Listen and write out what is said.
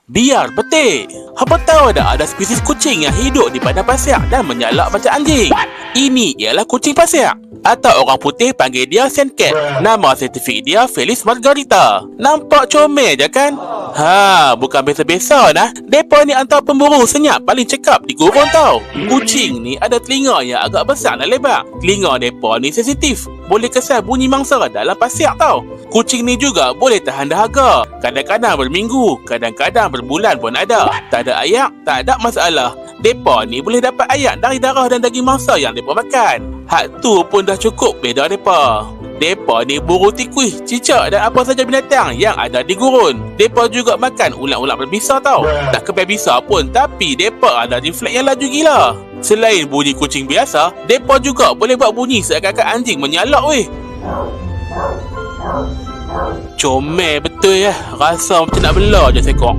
Biar betik. Apa tahu ada spesies kucing yang hidup di padang pasir dan menyalak macam anjing. Ini ialah kucing pasir, atau orang putih panggil dia sandcat. Nama saintifik dia Felis margarita. Nampak comel je kan? Bukan biasa-biasa nah. Depa ni antara pemburu senyap paling cekap di gurun tau. Kucing ni ada telinga yang agak besar dan lebar. Telinga depa ni sensitif, boleh kesan bunyi mangsa dalam pasir tau. Kucing ni juga boleh tahan dahaga. Kadang-kadang berminggu, kadang-kadang berbulan pun ada. Tak ada ayak, tak ada masalah. Depa ni boleh dapat ayak dari darah dan daging mangsa yang depa makan. Hak tu pun dah cukup beza depa. Depa ni buru tikus, cicak dan apa saja binatang yang ada di gurun. Depa juga makan ulat-ulat berbisa tau. Tak kebal bisa pun, tapi depa ada refleks yang laju gila. Selain bunyi kucing biasa, depa juga boleh buat bunyi seakan-akan anjing menyalak weh. Comel betul ya. Rasa macam nak belah je sekok.